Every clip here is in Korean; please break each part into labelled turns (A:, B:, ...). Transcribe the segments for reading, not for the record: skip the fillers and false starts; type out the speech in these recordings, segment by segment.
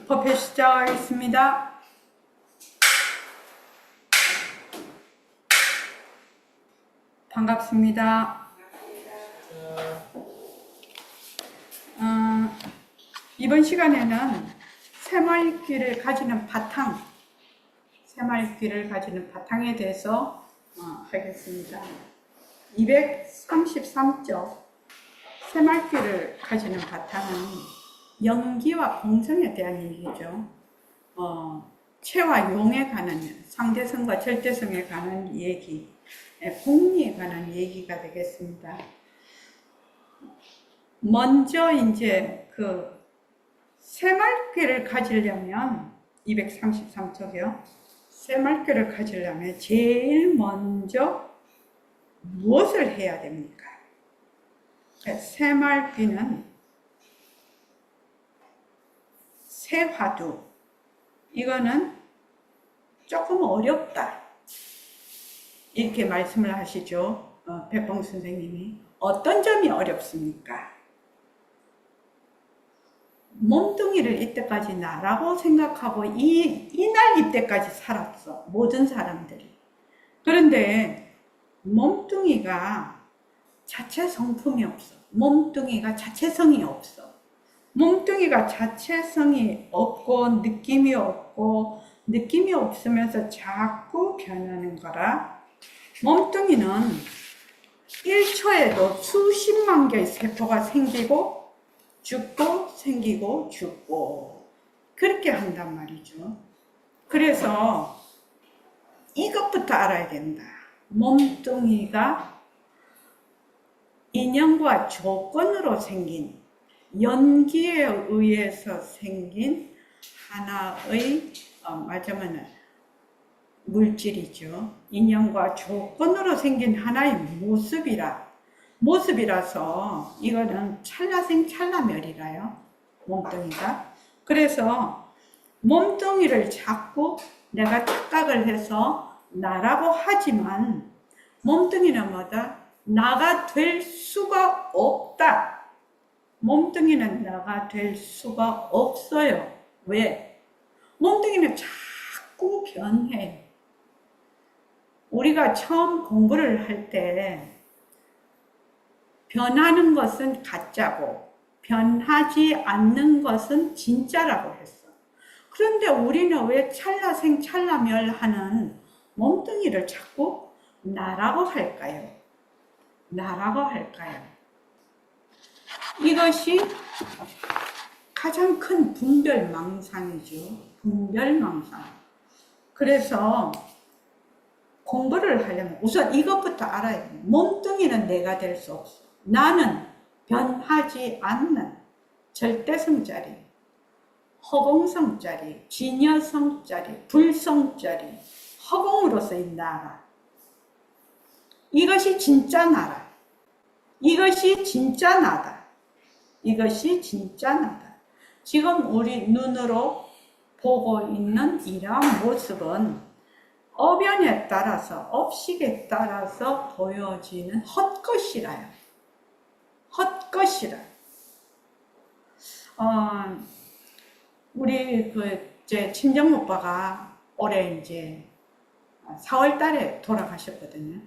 A: 퍼펫 시작하겠습니다. 반갑습니다. 이번 시간에는 새말귀를 가지는 바탕에 대해서 하겠습니다. 233쪽 새말귀를 가지는 바탕은 연기와 공성에 대한 얘기죠. 체와 용에 관한 상대성과 절대성에 관한 얘기, 공리에 관한 얘기가 되겠습니다. 먼저 이제 그 새말귀를 가지려면 233쪽이요. 새말귀를 가지려면 제일 먼저 무엇을 해야 됩니까? 새말귀는 새화두, 이거는 조금 어렵다 이렇게 말씀을 하시죠. 백봉 선생님이. 어떤 점이 어렵습니까? 몸뚱이를 이때까지 나라고 생각하고 이날 이때까지 살았어, 모든 사람들이. 그런데 몸뚱이가 자체 성품이 없어. 몸뚱이가 자체성이 없어. 몸뚱이가 자체성이 없고 느낌이 없으면서 자꾸 변하는 거라. 몸뚱이는 1초에도 수십만 개의 세포가 생기고 죽고 생기고 죽고 그렇게 한단 말이죠. 그래서 이것부터 알아야 된다. 몸뚱이가 인연과 조건으로 생긴, 연기에 의해서 생긴 하나의 말하자면 물질이죠. 인연과 조건으로 생긴 하나의 모습이라서 이거는 찰나생 찰나멸이라요, 몸뚱이가. 그래서 몸뚱이를 자꾸 내가 착각을 해서 나라고 하지만 몸뚱이는 뭐다? 나가 될 수가 없다. 몸뚱이는 나가 될 수가 없어요. 왜? 몸뚱이는 자꾸 변해. 우리가 처음 공부를 할 때 변하는 것은 가짜고 변하지 않는 것은 진짜라고 했어. 그런데 우리는 왜 찰나생 찰나멸하는 몸뚱이를 자꾸 나라고 할까요? 이것이 가장 큰 분별망상이죠. 분별망상. 그래서 공부를 하려면 우선 이것부터 알아야 돼요. 몸뚱이는 내가 될 수 없어. 나는 변하지 않는 절대성짜리, 허공성짜리, 진여성짜리, 불성짜리, 허공으로서의 나라. 이것이 진짜 나라. 이것이 진짜 나다. 이것이 진짜 나다. 지금 우리 눈으로 보고 있는 이러한 모습은 어변에 따라서, 업식에 따라서 보여지는 헛것이라요. 헛것이라. 우리 제 친정 오빠가 올해 이제 4월 달에 돌아가셨거든요.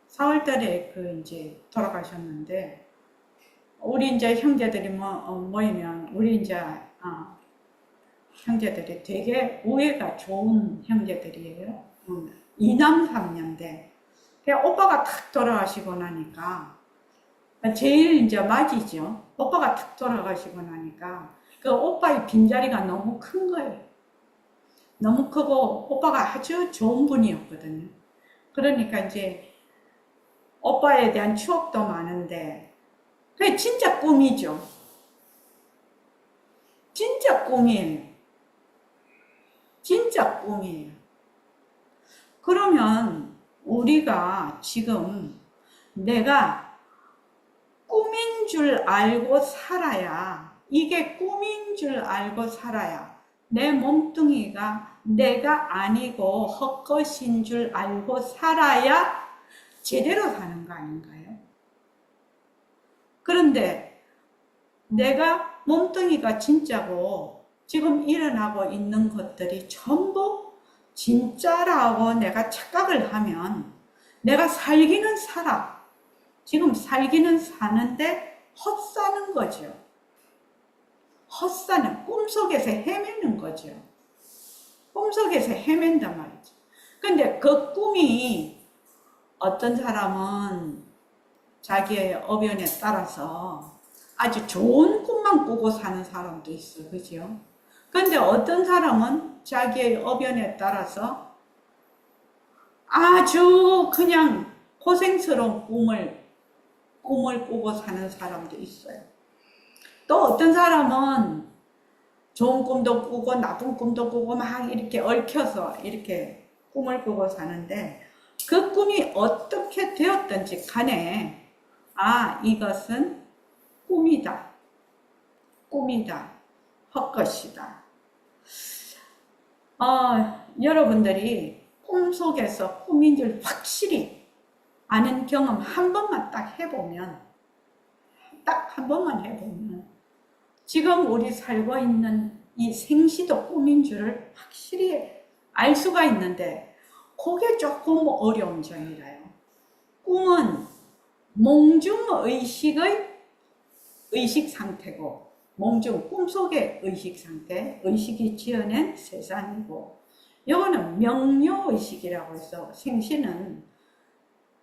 A: 4월 달에 이제 돌아가셨는데, 우리 이제 형제들이 모이면, 우리 이제, 형제들이 되게 우애가 좋은 형제들이에요. 2남 3녀인데, 오빠가 탁 돌아가시고 나니까, 제일 이제 맞이죠. 오빠가 탁 돌아가시고 나니까, 그 오빠의 빈자리가 너무 큰 거예요. 너무 크고, 오빠가 아주 좋은 분이었거든요. 그러니까 이제, 오빠에 대한 추억도 많은데, 그게 진짜 꿈이죠. 진짜 꿈이에요. 진짜 꿈이에요. 그러면 우리가 지금 내가 꿈인 줄 알고 살아야, 이게 꿈인 줄 알고 살아야, 내 몸뚱이가 내가 아니고 헛것인 줄 알고 살아야 제대로 사는 거 아닌가요? 그런데 내가 몸뚱이가 진짜고 지금 일어나고 있는 것들이 전부 진짜라고 내가 착각을 하면 내가 살기는 살아. 지금 살기는 사는데 헛사는 거죠. 헛사는 꿈속에서 헤매는 거죠. 꿈속에서 헤맨단 말이죠. 근데 그 꿈이 어떤 사람은 자기의 업연에 따라서 아주 좋은 꿈만 꾸고 사는 사람도 있어. 그죠? 근데 어떤 사람은 자기의 업연에 따라서 아주 그냥 고생스러운 꿈을 꾸고 사는 사람도 있어요. 또 어떤 사람은 좋은 꿈도 꾸고 나쁜 꿈도 꾸고 막 이렇게 얽혀서 이렇게 꿈을 꾸고 사는데 그 꿈이 어떻게 되었든지 간에 이것은 꿈이다. 꿈이다. 헛것이다. 여러분들이 꿈속에서 꿈인 줄 확실히 아는 경험 한 번만 딱 해보면 지금 우리 살고 있는 이 생시도 꿈인 줄을 확실히 알 수가 있는데 그게 조금 어려운 점이라요. 꿈은 몽중의식의 의식 상태고 몽중 꿈속의 의식 상태, 의식이 지어낸 세상이고 이거는 명료의식이라고 해서 생시는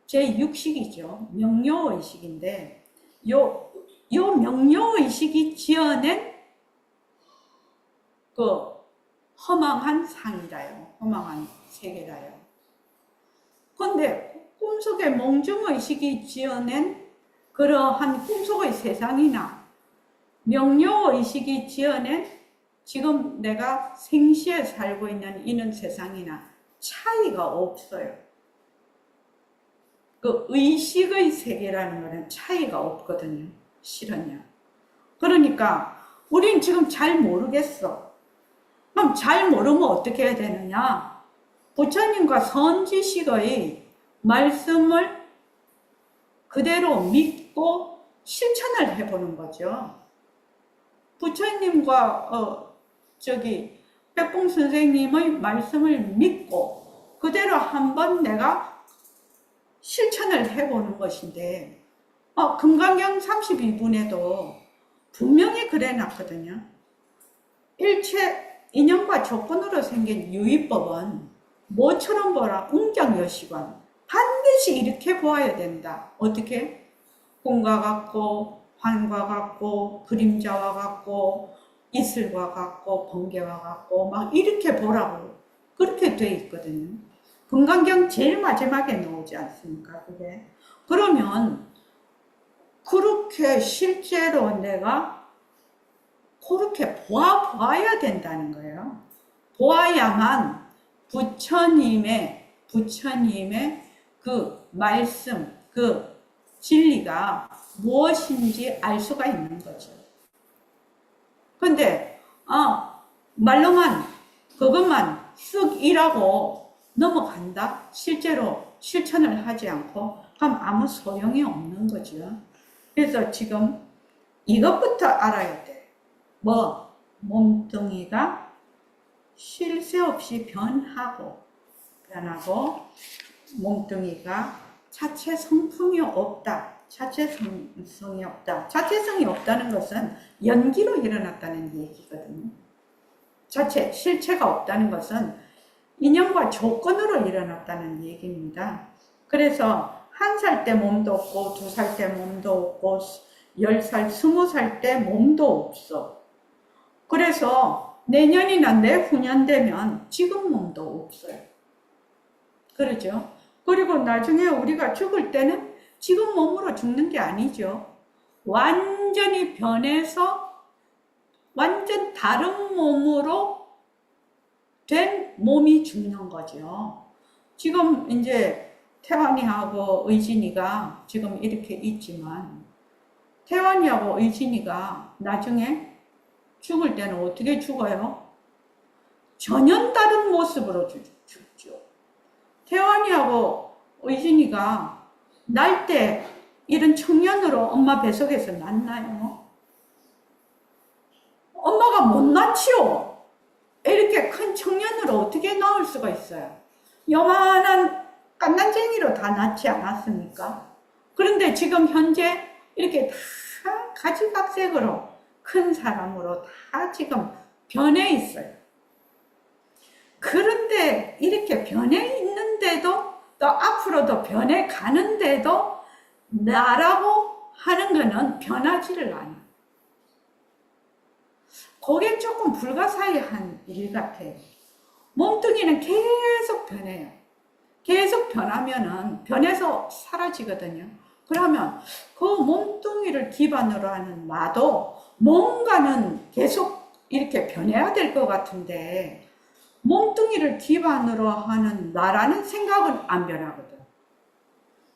A: 제6식이죠. 명료의식인데 요 명료의식이 지어낸 그 허망한 상이라요. 허망한 세계라요. 근데 꿈속의 몽중의식이 지어낸 그러한 꿈속의 세상이나 명료의식이 지어낸 지금 내가 생시에 살고 있는 이런 세상이나 차이가 없어요. 그 의식의 세계라는 것은 차이가 없거든요. 실은요. 그러니까 우린 지금 잘 모르겠어. 그럼 잘 모르면 어떻게 해야 되느냐? 부처님과 선지식의 말씀을 그대로 믿고 실천을 해보는 거죠. 부처님과 백봉 선생님의 말씀을 믿고 그대로 한번 내가 실천을 해보는 것인데 금강경 32분에도 분명히 그래 놨거든요. 일체 인연과 조건으로 생긴 유의법은 뭐처럼 보라 웅장여시관 반드시 이렇게 보아야 된다. 어떻게? 꿈과 같고 환과 같고 그림자와 같고 이슬과 같고 번개와 같고 막 이렇게 보라고 그렇게 돼 있거든요. 금강경 제일 마지막에 나오지 않습니까? 그게. 그러면 그렇게 실제로 내가 그렇게 보아야 된다는 거예요. 보아야만 부처님의 그 말씀, 그 진리가 무엇인지 알 수가 있는 거죠. 근데 말로만 그것만 쓱 일하고 넘어간다? 실제로 실천을 하지 않고 그럼 아무 소용이 없는 거죠. 그래서 지금 이것부터 알아야 돼. 몸뚱이가 쉴 새 없이 변하고 몸뚱이가 자체 성품이 없다. 자체성이 없다. 자체성이 없다는 것은 연기로 일어났다는 얘기거든요. 실체가 없다는 것은 인연과 조건으로 일어났다는 얘기입니다. 그래서 1살 때 몸도 없고 2살 때 몸도 없고 10살, 20살 때 몸도 없어. 그래서 내년이나 내후년 되면 지금 몸도 없어요. 그러죠? 그리고 나중에 우리가 죽을 때는 지금 몸으로 죽는 게 아니죠. 완전히 변해서 완전 다른 몸으로 된 몸이 죽는 거죠. 지금 이제 태환이하고 의진이가 지금 이렇게 있지만 태환이하고 의진이가 나중에 죽을 때는 어떻게 죽어요? 전혀 다른 모습으로 죽죠. 태환이하고 의진이가 날 때 이런 청년으로 엄마 뱃속에서 났나요? 엄마가 못 낳지요. 이렇게 큰 청년으로 어떻게 낳을 수가 있어요? 요만한 깐난쟁이로 다 낳지 않았습니까? 그런데 지금 현재 이렇게 다 가지각색으로 큰 사람으로 다 지금 변해 있어요. 그런데 이렇게 변해 있는데도 또 앞으로도 변해 가는데도 나라고 하는 거는 변하지를 않아요. 그게 조금 불가사의한 일 같아요. 몸뚱이는 계속 변해요. 계속 변하면은 변해서 사라지거든요. 그러면 그 몸뚱이를 기반으로 하는 나도 뭔가는 계속 이렇게 변해야 될 것 같은데 몸뚱이를 기반으로 하는 나라는 생각은 안 변하거든.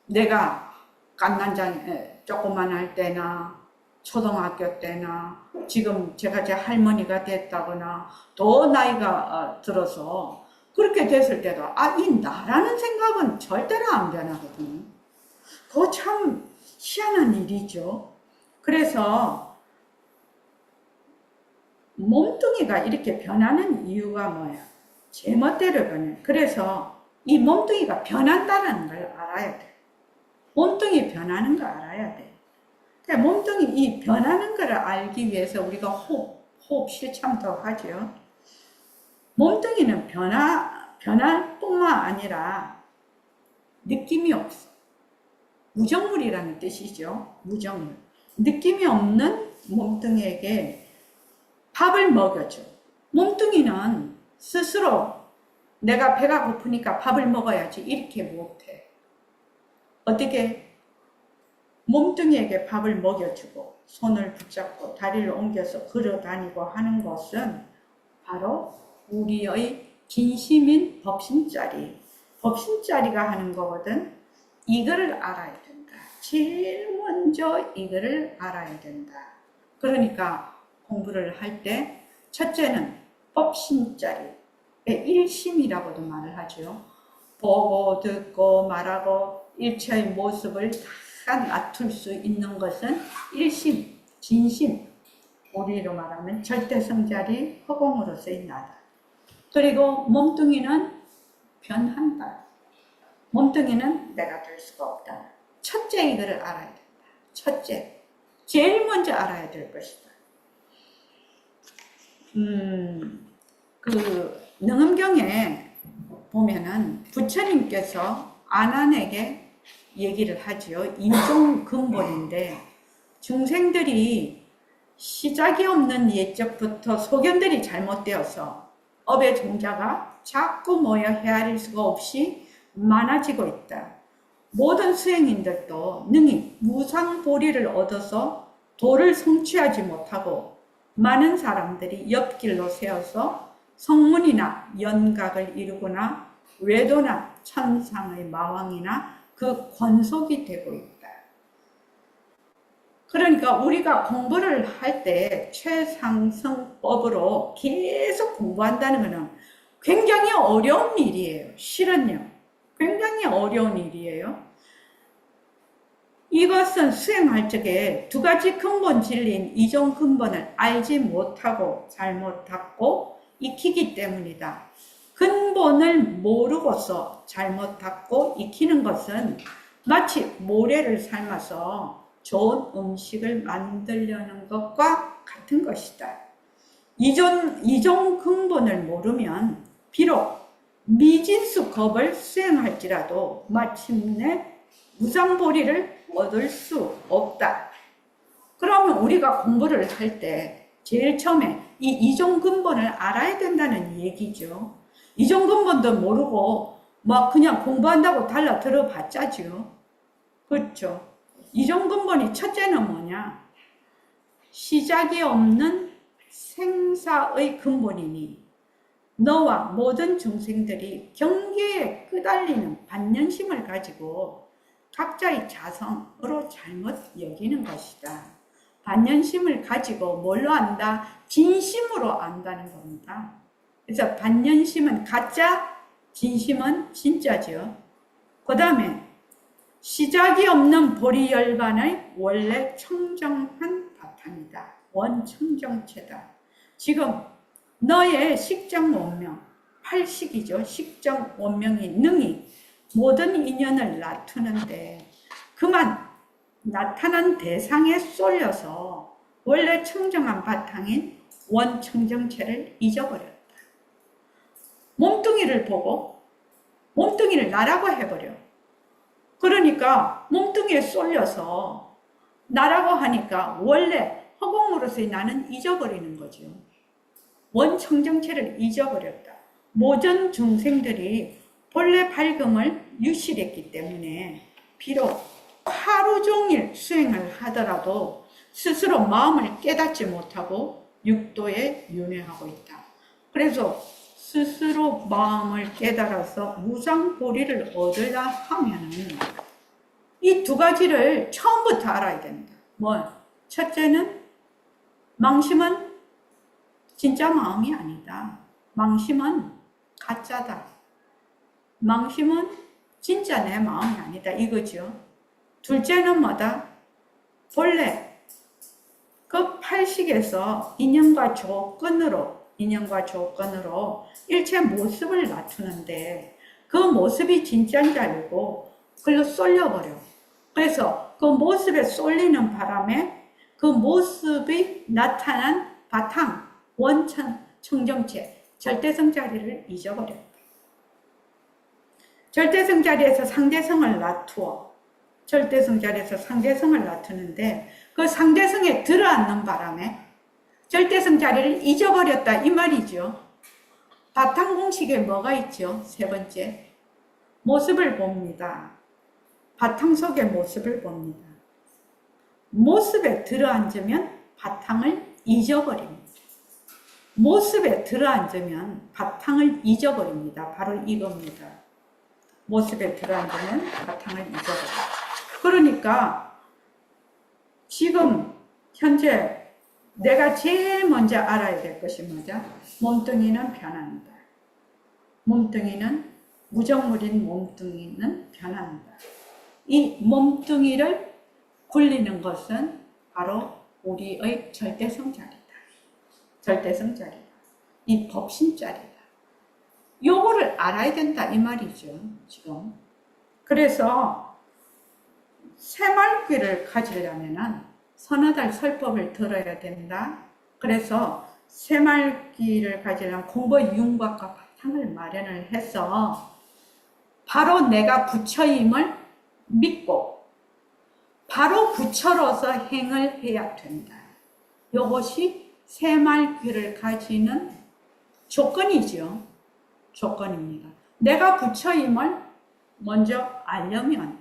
A: 내가 갓난장에 조그만 할 때나 초등학교 때나 지금 제가 제 할머니가 됐다거나 더 나이가 들어서 그렇게 됐을 때도 이 나라는 생각은 절대로 안 변하거든요. 그거 참 희한한 일이죠. 그래서 몸뚱이가 이렇게 변하는 이유가 뭐야? 제멋대로 변해. 그래서 이 몸뚱이가 변한다는 걸 알아야 돼. 몸뚱이 변하는 걸 알아야 돼. 그러니까 몸뚱이 이 변하는 걸 알기 위해서 우리가 호흡 실참도 하죠. 몸뚱이는 변할 뿐만 아니라 느낌이 없어. 무정물이라는 뜻이죠. 무정물. 느낌이 없는 몸뚱이에게 밥을 먹여줘. 몸뚱이는 스스로 내가 배가 고프니까 밥을 먹어야지 이렇게 못해. 어떻게? 몸뚱이에게 밥을 먹여주고 손을 붙잡고 다리를 옮겨서 걸어다니고 하는 것은 바로 우리의 진심인 법신자리. 법신자리가 하는 거거든. 이거를 알아야 된다. 제일 먼저 이거를 알아야 된다. 그러니까 공부를 할 때 첫째는 법신자리, 일심이라고도 말을 하죠. 보고 듣고 말하고 일체의 모습을 다 낮출 수 있는 것은 일심, 진심, 우리로 말하면 절대성자리 허공으로서의 나다. 그리고 몸뚱이는 변한다. 몸뚱이는 내가 될 수가 없다. 첫째 이거를 알아야 된다. 첫째, 제일 먼저 알아야 될 것이다. 능엄경에 보면은 부처님께서 아난에게 얘기를 하지요. 인종근본인데 중생들이 시작이 없는 옛적부터 소견들이 잘못되어서 업의 종자가 자꾸 모여 헤아릴 수가 없이 많아지고 있다. 모든 수행인들도 능히 무상보리를 얻어서 도를 성취하지 못하고 많은 사람들이 옆길로 세워서 성문이나 연각을 이루거나 외도나 천상의 마왕이나 그 권속이 되고 있다. 그러니까 우리가 공부를 할 때 최상승법으로 계속 공부한다는 것은 굉장히 어려운 일이에요. 실은요. 굉장히 어려운 일이에요. 이것은 수행할 적에 두 가지 근본 진리인 이종 근본을 알지 못하고 잘못 닫고 익히기 때문이다. 근본을 모르고서 잘못 닫고 익히는 것은 마치 모래를 삶아서 좋은 음식을 만들려는 것과 같은 것이다. 이종 근본을 모르면 비록 미진수 겁을 수행할지라도 마침내 무상보리를 얻을 수 없다. 그러면 우리가 공부를 할 때 제일 처음에 이 이종 근본을 알아야 된다는 얘기죠. 이종 근본도 모르고 막 그냥 공부한다고 달라 들어봤자죠. 그렇죠. 이종 근본이 첫째는 뭐냐? 시작이 없는 생사의 근본이니 너와 모든 중생들이 경계에 끄달리는 반연심을 가지고 각자의 자성으로 잘못 여기는 것이다. 반연심을 가지고 뭘로 안다? 진심으로 안다는 겁니다. 그래서 반연심은 가짜, 진심은 진짜죠. 그 다음에 시작이 없는 보리열반의 원래 청정한 바탕이다. 원청정체다. 지금 너의 식정 원명, 팔식이죠. 식정 원명이 능히 모든 인연을 나투는데 그만 나타난 대상에 쏠려서 원래 청정한 바탕인 원청정체를 잊어버렸다. 몸뚱이를 보고 몸뚱이를 나라고 해버려. 그러니까 몸뚱이에 쏠려서 나라고 하니까 원래 허공으로서의 나는 잊어버리는 거죠. 원청정체를 잊어버렸다. 모든 중생들이 본래 밝음을 유실했기 때문에 비록 하루 종일 수행을 하더라도 스스로 마음을 깨닫지 못하고 육도에 윤회하고 있다. 그래서 스스로 마음을 깨달아서 무상보리를 얻으려 하면은 이 두 가지를 처음부터 알아야 된다. 뭐, 첫째는 망심은 진짜 마음이 아니다. 망심은 가짜다. 망심은 진짜 내 마음이 아니다. 이거죠. 둘째는 뭐다? 본래 그 팔식에서 인연과 조건으로 일체 모습을 나타내는데 그 모습이 진짜인 줄 알고 그걸로 쏠려버려. 그래서 그 모습에 쏠리는 바람에 그 모습이 나타난 바탕, 원천, 청정체, 절대성 자리를 잊어버려. 절대성 자리에서 상대성을 놔두어. 절대성 자리에서 상대성을 놔두는데 그 상대성에 들어앉는 바람에 절대성 자리를 잊어버렸다 이 말이죠. 바탕 공식에 뭐가 있죠? 세 번째, 모습을 봅니다. 바탕 속의 모습을 봅니다. 모습에 들어앉으면 바탕을 잊어버립니다. 모습에 들어앉으면 바탕을 잊어버립니다. 바로 이겁니다. 모습에 들어앉으면 바탕을 잊어버립니다. 그러니까 지금 현재 내가 제일 먼저 알아야 될 것이 뭐죠? 몸뚱이는 변한다. 몸뚱이는 무정물인 몸뚱이는 변한다. 이 몸뚱이를 굴리는 것은 바로 우리의 절대성 자리다. 절대성 자리다. 이 법신 자리다. 요거를 알아야 된다 이 말이죠. 지금. 그래서 새말귀를 가지려면 서너 달 설법을 들어야 된다. 그래서 새말귀를 가지려면 공부의 윤곽과 바탕을 마련을 해서 바로 내가 부처임을 믿고 바로 부처로서 행을 해야 된다. 이것이 새말귀를 가지는 조건이죠. 조건입니다. 내가 부처임을 먼저 알려면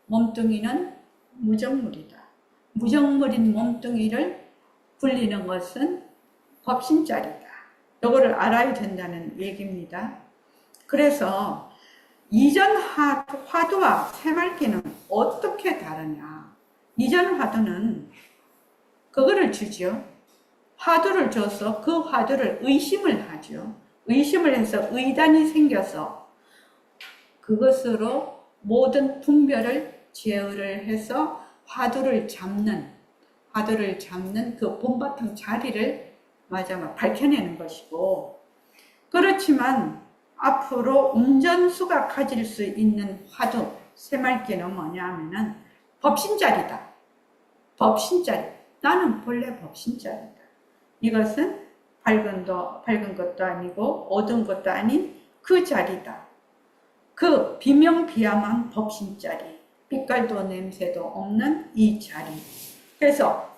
A: 몸뚱이는 무정물이다. 무정물인 몸뚱이를 굴리는 것은 법신자리다. 이거를 알아야 된다는 얘기입니다. 그래서 이전 화두와 새말귀는 어떻게 다르냐? 이전 화두는 그거를 주죠. 화두를 줘서 그 화두를 의심을 하죠. 의심을 해서 의단이 생겨서 그것으로 모든 분별을 제어를 해서 화두를 잡는 그 본바탕 자리를 밝혀내는 것이고, 그렇지만 앞으로 운전수가 가질 수 있는 화두, 새말귀는 뭐냐 하면은 법신자리다. 법신자리. 나는 본래 법신자리다. 이것은 밝은 것도 아니고 어두운 것도 아닌 그 자리다. 그 비명비암한 법신자리. 빛깔도 냄새도 없는 이 자리. 그래서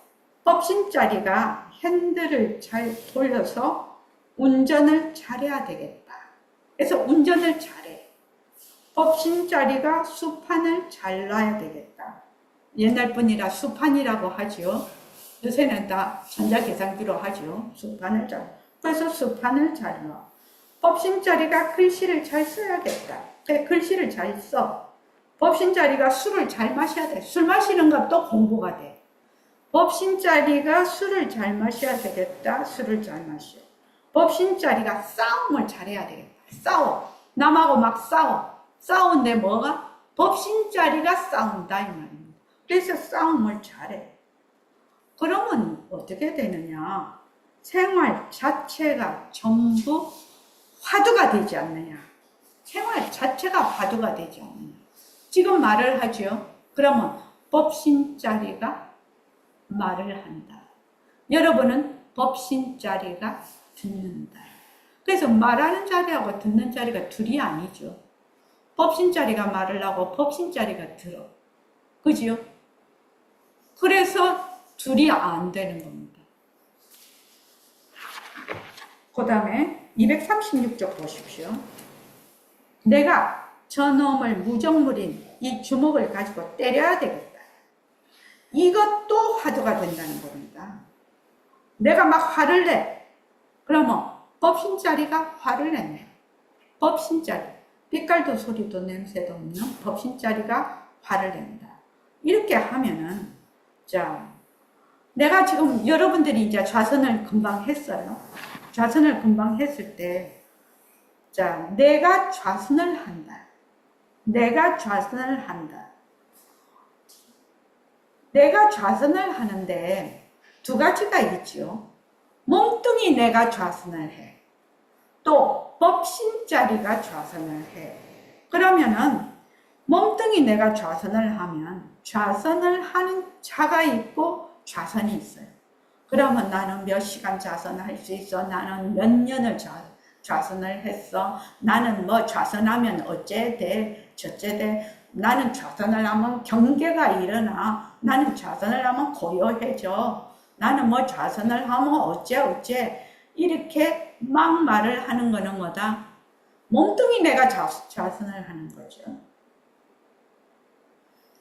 A: 법신자리가 핸들을 잘 돌려서 운전을 잘해야 되겠다. 그래서 운전을 잘해. 법신자리가 수판을 잘 놔야 되겠다. 옛날 분이라 수판이라고 하죠. 요새는 다 전자계산기로 하죠. 수판을 잘. 그래서 수판을 잘 놔. 법신자리가 글씨를 잘 써야겠다. 글씨를 잘 써. 법신자리가 술을 잘 마셔야 돼. 술 마시는 것도 공부가 돼. 법신자리가 술을 잘 마셔야 되겠다. 술을 잘 마셔. 법신자리가 싸움을 잘해야 되겠다. 싸워. 남하고 막 싸워. 싸운데 뭐가? 법신자리가 싸운다 이 말입니다. 그래서 싸움을 잘해. 그러면 어떻게 되느냐? 생활 자체가 전부 화두가 되지 않느냐. 생활 자체가 화두가 되지 않느냐. 지금 말을 하죠. 그러면 법신자리가 말을 한다. 여러분은 법신자리가 듣는다. 그래서 말하는 자리하고 듣는 자리가 둘이 아니죠. 법신자리가 말을 하고 법신자리가 들어. 그지요? 그래서 둘이 안 되는 겁니다. 그 다음에 236쪽 보십시오. 내가 저놈을 무정물인 이 주먹을 가지고 때려야 되겠다. 이것도 화두가 된다는 겁니다. 내가 막 화를 내. 그러면 법신자리가 화를 냈네. 법신자리. 빛깔도 소리도 냄새도 없는 법신자리가 화를 낸다. 이렇게 하면은, 자, 내가 지금 여러분들이 이제 좌선을 금방 했어요. 좌선을 금방 했을 때, 자, 내가 좌선을 한다. 내가 좌선을 한다. 내가 좌선을 하는데 두 가지가 있죠. 몸뚱이 내가 좌선을 해. 또 법신자리가 좌선을 해. 그러면은 몸뚱이 내가 좌선을 하면 좌선을 하는 자가 있고 좌선이 있어요. 그러면 나는 몇 시간 좌선을 할 수 있어. 나는 몇 년을 좌선을 했어. 나는 뭐 좌선하면 어째 돼, 저째 돼. 나는 좌선을 하면 경계가 일어나. 나는 좌선을 하면 고요해져. 나는 뭐 좌선을 하면 어째. 이렇게 막 말을 하는 거는 뭐다? 몸뚱이 내가 좌선을 하는 거죠.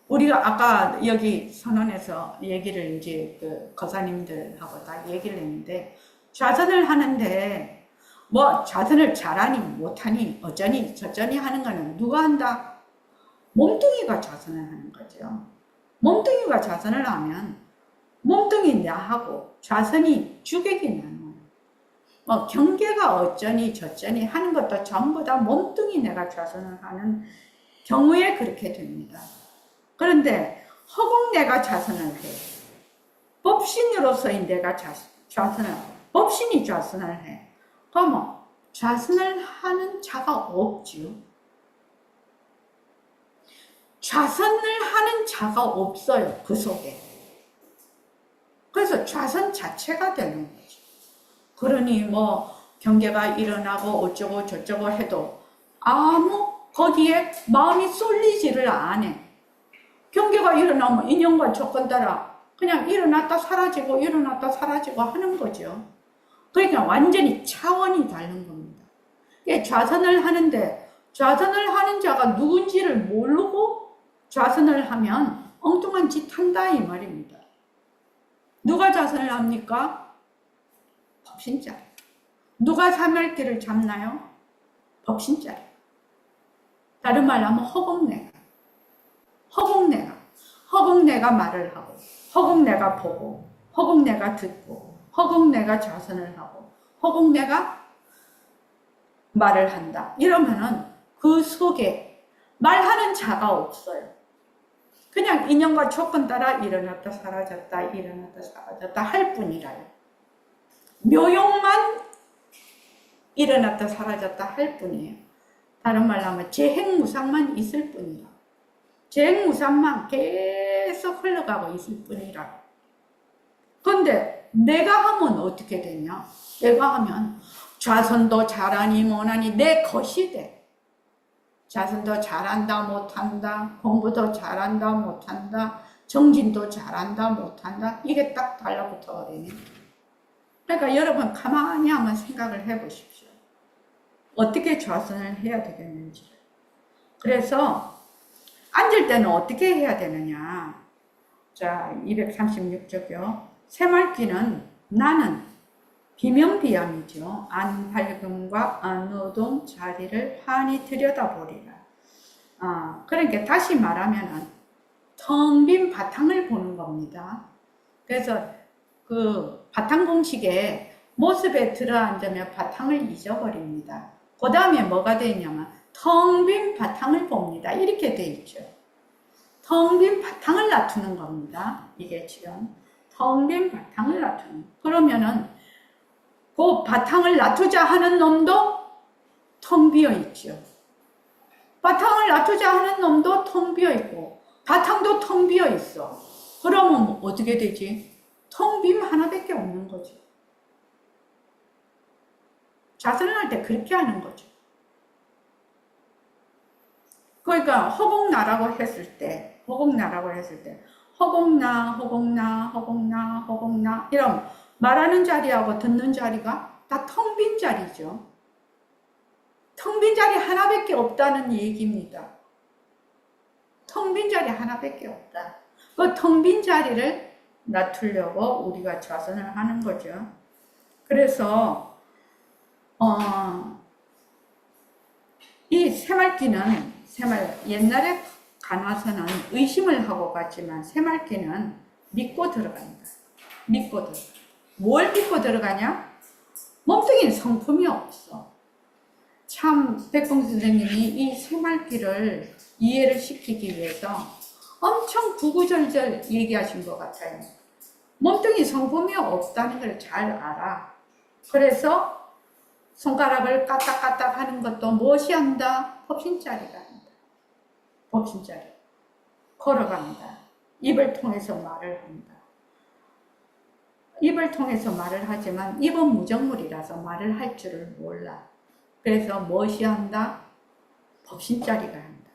A: 우리가 아까 여기 선언에서 얘기를 이제 그 거사님들하고 다 얘기를 했는데, 좌선을 하는데 뭐 좌선을 잘하니 못하니 어쩌니 저쩌니 하는 거는 누가 한다? 몸뚱이가 좌선을 하는 거죠. 몸뚱이가 좌선을 하면 몸뚱이 나하고 좌선이 주객이 나눠요. 뭐 경계가 어쩌니 저쩌니 하는 것도 전부 다 몸뚱이 내가 좌선을 하는 경우에 그렇게 됩니다. 그런데 허공 내가 좌선을 해. 법신으로서의 내가 좌선을 하고 법신이 좌선을 해. 그러면 좌선을 하는 자가 없지요. 좌선을 하는 자가 없어요. 그 속에. 그래서 좌선 자체가 되는 거죠. 그러니 뭐 경계가 일어나고 어쩌고 저쩌고 해도 아무 거기에 마음이 쏠리지를 않아. 경계가 일어나면 인연과 조건 따라 그냥 일어났다 사라지고 일어났다 사라지고 하는 거죠. 그러니까 완전히 차원이 다른 겁니다. 좌선을 하는데 좌선을 하는 자가 누군지를 모르고 좌선을 하면 엉뚱한 짓 한다 이 말입니다. 누가 좌선을 합니까? 법신자리. 누가 사멸길을 잡나요? 법신자리. 다른 말로 하면 허공내가. 허공내가 말을 하고, 허공내가 보고, 허공내가 듣고, 허공내가 좌선을 하고, 허공내가 말을 한다. 이러면은 그 속에 말하는 자가 없어요. 그냥 인연과 조건 따라 일어났다 사라졌다 일어났다 사라졌다 할 뿐이라요. 묘용만 일어났다 사라졌다 할 뿐이에요. 다른 말로 하면 재행무상만 있을 뿐이라. 재행무상만 계속 흘러가고 있을 뿐이라. 그런데 내가 하면 어떻게 되냐? 내가 하면 좌선도 잘하니 못하니 내 것이 돼. 자선도 잘한다 못한다, 공부도 잘한다 못한다, 정진도 잘한다 못한다, 이게 딱 달라붙어 버리네. 그러니까 여러분 가만히 한번 생각을 해 보십시오. 어떻게 좌선을 해야 되겠는지. 그래서 앉을 때는 어떻게 해야 되느냐. 자, 236쪽이요. 새말귀는 나는 비명비암이죠. 안밝음과 안노동 자리를 환히 들여다보리라. 그러니까 다시 말하면은 텅 빈 바탕을 보는 겁니다. 그래서 그 바탕 공식에 모습에 들어앉으면 바탕을 잊어버립니다. 그 다음에 뭐가 되어 있냐면 텅 빈 바탕을 봅니다. 이렇게 되어 있죠. 텅 빈 바탕을 놔두는 겁니다. 이게 지금 텅 빈 바탕을 놔두는. 그러면은 그 바탕을 놔두자 하는 놈도 텅 비어 있죠. 바탕을 놔두자 하는 놈도 텅 비어 있고 바탕도 텅 비어 있어. 그러면 어떻게 되지? 텅 빔 하나밖에 없는 거죠. 자선을 할 때 그렇게 하는 거죠. 그러니까 허공나라고 했을 때 허공나 이런 말하는 자리하고 듣는 자리가 다 텅 빈 자리죠. 텅 빈 자리 하나밖에 없다는 얘기입니다. 텅 빈 자리 하나밖에 없다. 그 텅 빈 자리를 놔두려고 우리가 좌선을 하는 거죠. 그래서 이 새말기는 옛날에 간화서는 의심을 하고 갔지만 새말기는 믿고 들어간다. 뭘 믿고 들어가냐? 몸뚱이는 성품이 없어. 참 백봉 선생님이 이 새말기를 이해를 시키기 위해서 엄청 구구절절 얘기하신 것 같아요. 몸뚱이 성품이 없다는 걸 잘 알아. 그래서 손가락을 까딱까딱 하는 것도 무엇이 한다? 법신자리가 한다. 법신자리. 걸어간다. 입을 통해서 말을 한다. 입을 통해서 말을 하지만 입은 무정물이라서 말을 할 줄을 몰라. 그래서 무엇이 한다? 법신자리가 한다.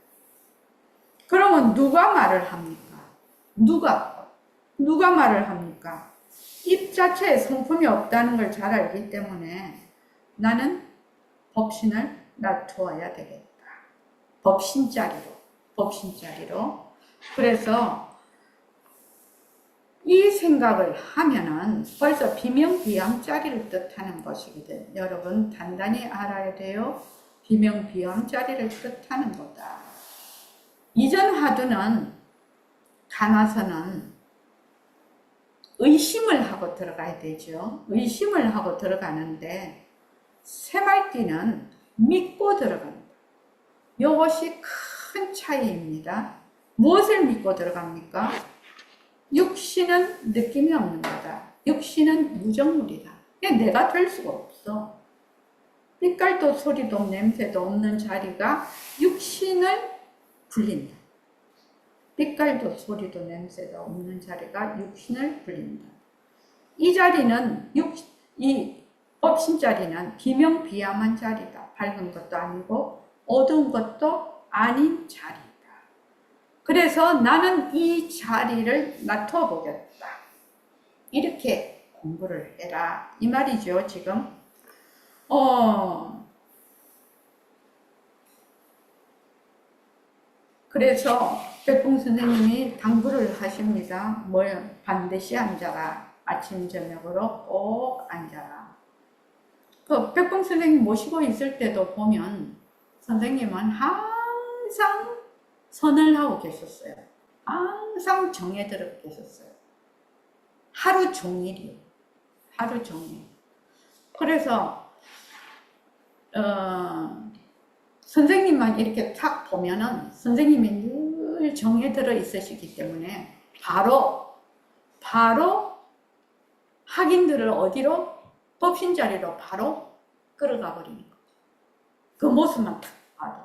A: 그러면 누가 말을 합니까? 누가 말을 합니까? 입 자체에 성품이 없다는 걸 잘 알기 때문에 나는 법신을 놔두어야 되겠다. 법신자리로. 그래서 이 생각을 하면은 벌써 비명비암자리를 뜻하는 것이거든. 여러분 단단히 알아야 돼요. 비명비암자리를 뜻하는 거다. 이전 화두는 간화서는 의심을 하고 들어가야 되죠. 의심을 하고 들어가는데 새말기는 믿고 들어간다. 이것이 큰 차이입니다. 무엇을 믿고 들어갑니까? 육신은 느낌이 없는 거다. 육신은 무정물이다. 그냥 내가 될 수가 없어. 빛깔도 소리도 냄새도 없는 자리가 육신을 불린다. 빛깔도 소리도 냄새도 없는 자리가 육신을 불린다. 이 자리는 이 법신자리는 비명비암한 자리다. 밝은 것도 아니고 어두운 것도 아닌 자리다. 그래서 나는 이 자리를 놔둬 보겠다. 이렇게 공부를 해라. 이 말이죠, 지금. 그래서 백봉 선생님이 당부를 하십니다. 반드시 앉아라. 아침 저녁으로 꼭 앉아라. 그 백봉 선생님 모시고 있을 때도 보면 선생님은 항상 선을 하고 계셨어요. 항상 정에 들어 계셨어요. 하루 종일이요. 하루 종일. 그래서 선생님만 이렇게 탁 보면은 선생님이 늘 정에 들어 있으시기 때문에 바로 학인들을 어디로? 법신자리로 바로 끌어가 버리는 거죠. 그 모습만 딱 봐도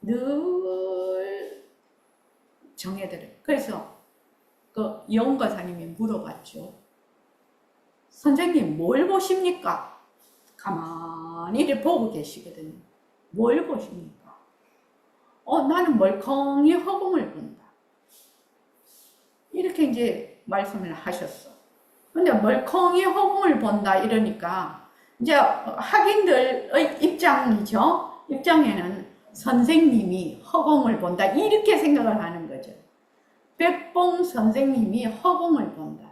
A: 늘 정에 들어. 그래서 그 영가사님이 물어봤죠. 선생님 뭘 보십니까? 가만히 이렇게 보고 계시거든요. 뭘 보십니까? 나는 멀컹이 허공을 본다. 이렇게 이제 말씀을 하셨어. 근데 멀컹이 허공을 본다 이러니까 이제 학인들의 입장이죠. 입장에는 선생님이 허공을 본다 이렇게 생각을 하는 거죠. 백봉 선생님이 허공을 본다.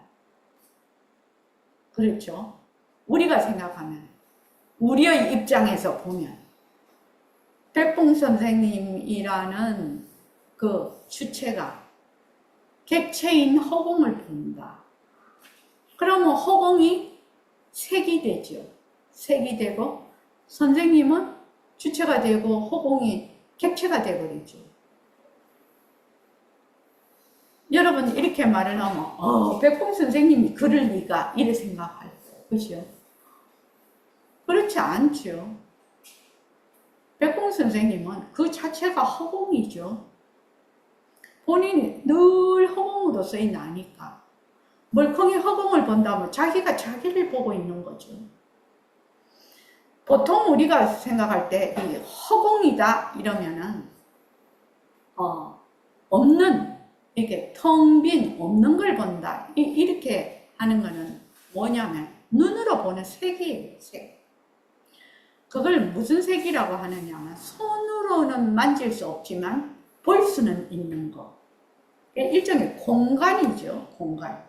A: 그렇죠. 우리가 생각하면 우리의 입장에서 보면 백봉 선생님이라는 그 주체가 객체인 허공을 본다. 그러면 허공이 색이 되죠. 색이 되고 선생님은 주체가 되고 허공이 객체가 되어버리죠. 여러분 이렇게 말을 하면 백봉 선생님이 그럴 리가 이래 생각할 거예요. 그죠? 그렇지 않죠. 백봉 선생님은 그 자체가 허공이죠. 본인이 늘 허공으로 쓰인 나니까 멀쩡히 허공을 본다면 자기가 자기를 보고 있는 거죠. 보통 우리가 생각할 때 이 허공이다 이러면은 없는, 이게 텅 빈 없는 걸 본다 이렇게 하는 거는 뭐냐면 눈으로 보는 색이에요. 색. 그걸 무슨 색이라고 하느냐면 손으로는 만질 수 없지만 볼 수는 있는 거. 일종의 공간이죠. 공간.